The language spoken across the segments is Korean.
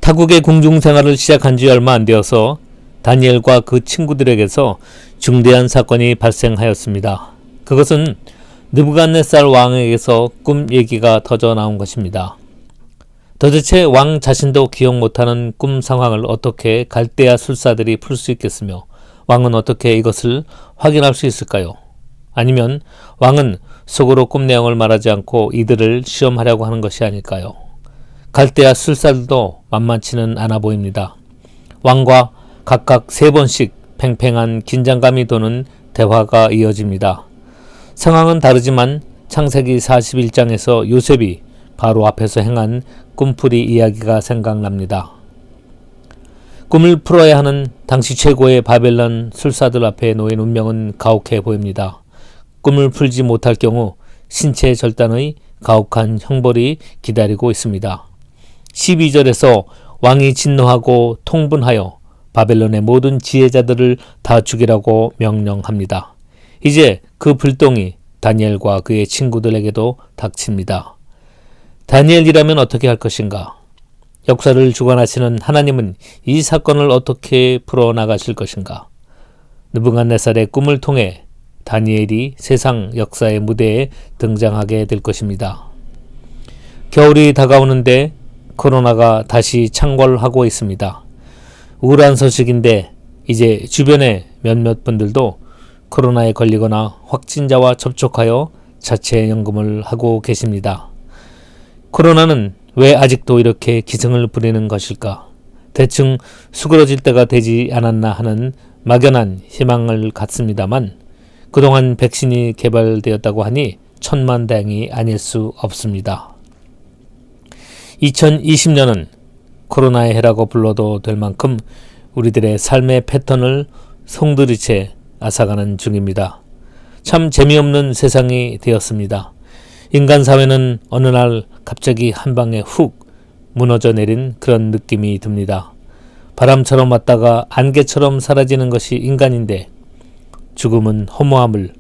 타국의 궁중 생활을 시작한 지 얼마 안 되어서 다니엘과 그 친구들에게서 중대한 사건이 발생하였습니다. 그것은 느부갓네살 왕에게서 꿈 얘기가 터져 나온 것입니다. 도대체 왕 자신도 기억 못하는 꿈 상황을 어떻게 갈대아 술사들이 풀 수 있겠으며 왕은 어떻게 이것을 확인할 수 있을까요? 아니면 왕은 속으로 꿈 내용을 말하지 않고 이들을 시험하려고 하는 것이 아닐까요? 갈대아 술사들도 만만치는 않아 보입니다. 왕과 각각 3번씩 팽팽한 긴장감이 도는 대화가 이어집니다. 상황은 다르지만 창세기 41장에서 요셉이 바로 앞에서 행한 꿈풀이 이야기가 생각납니다. 꿈을 풀어야 하는 당시 최고의 바벨론 술사들 앞에 놓인 운명은 가혹해 보입니다. 꿈을 풀지 못할 경우 신체 절단의 가혹한 형벌이 기다리고 있습니다. 12절에서 왕이 진노하고 통분하여 바벨론의 모든 지혜자들을 다 죽이라고 명령합니다. 이제 그 불똥이 다니엘과 그의 친구들에게도 닥칩니다. 다니엘이라면 어떻게 할 것인가? 역사를 주관하시는 하나님은 이 사건을 어떻게 풀어나가실 것인가? 느부갓네살의 꿈을 통해 다니엘이 세상 역사의 무대에 등장하게 될 것입니다. 겨울이 다가오는데 코로나가 다시 창궐하고 있습니다. 우울한 소식인데 이제 주변의 몇몇 분들도 코로나에 걸리거나 확진자와 접촉하여 자체 연금을 하고 계십니다. 코로나는 왜 아직도 이렇게 기승을 부리는 것일까? 대충 수그러질 때가 되지 않았나 하는 막연한 희망을 갖습니다만 그동안 백신이 개발되었다고 하니 천만다행이 아닐 수 없습니다. 2020년은 코로나의 해라고 불러도 될 만큼 우리들의 삶의 패턴을 송두리째 앗아가는 중입니다. 참 재미없는 세상이 되었습니다. 인간 사회는 어느 날 갑자기 한 방에 훅 무너져 내린 그런 느낌이 듭니다. 바람처럼 왔다가 안개처럼 사라지는 것이 인간인데 죽음은 허무함을,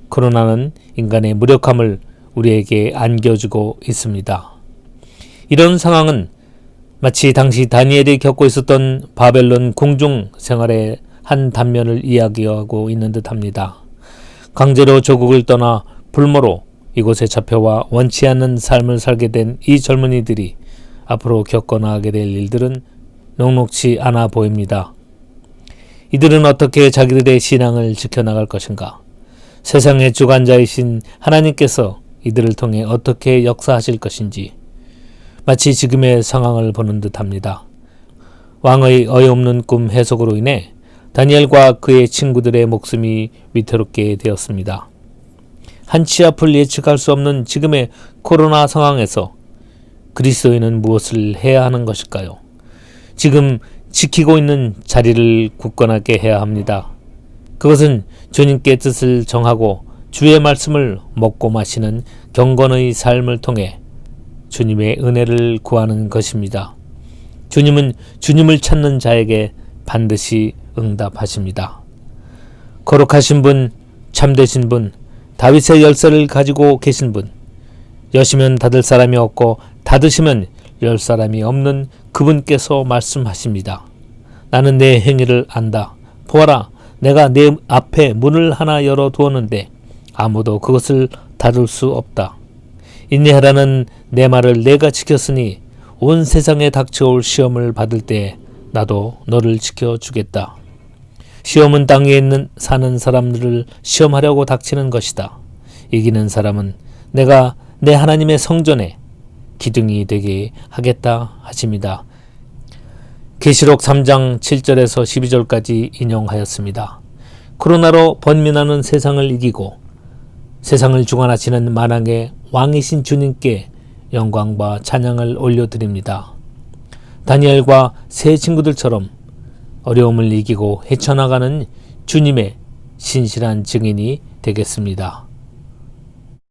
코로나는 인간의 무력함을 우리에게 안겨주고 있습니다. 이런 상황은 마치 당시 다니엘이 겪고 있었던 바벨론 궁중 생활의 한 단면을 이야기하고 있는 듯합니다. 강제로 조국을 떠나 불모로 이곳에 잡혀와 원치 않는 삶을 살게 된 이 젊은이들이 앞으로 겪어나가게 될 일들은 녹록치 않아 보입니다. 이들은 어떻게 자기들의 신앙을 지켜나갈 것인가? 세상의 주관자이신 하나님께서 이들을 통해 어떻게 역사하실 것인지 마치 지금의 상황을 보는 듯합니다. 왕의 어이없는 꿈 해석으로 인해 다니엘과 그의 친구들의 목숨이 위태롭게 되었습니다. 한치 앞을 예측할 수 없는 지금의 코로나 상황에서 그리스도인은 무엇을 해야 하는 것일까요? 지금 지키고 있는 자리를 굳건하게 해야 합니다. 그것은 주님께 뜻을 정하고 주의 말씀을 먹고 마시는 경건의 삶을 통해 주님의 은혜를 구하는 것입니다. 주님은 주님을 찾는 자에게 반드시 응답하십니다. 거룩하신 분, 참되신 분, 다윗의 열쇠를 가지고 계신 분, 여시면 닫을 사람이 없고 닫으시면 열 사람이 없는 그분께서 말씀하십니다. 나는 내 행위를 안다. 보아라, 내가 내 앞에 문을 하나 열어두었는데 아무도 그것을 닫을 수 없다. 인내하라는 내 말을 내가 지켰으니 온 세상에 닥쳐올 시험을 받을 때 나도 너를 지켜주겠다. 시험은 땅 위에 있는 사는 사람들을 시험하려고 닥치는 것이다. 이기는 사람은 내가 내 하나님의 성전에 기둥이 되게 하겠다 하십니다. 계시록 3장 7절에서 12절까지 인용하였습니다. 코로나로 번민하는 세상을 이기고 세상을 주관하시는 만왕의 왕이신 주님께 영광과 찬양을 올려드립니다. 다니엘과 세 친구들처럼 어려움을 이기고 헤쳐나가는 주님의 신실한 증인이 되겠습니다.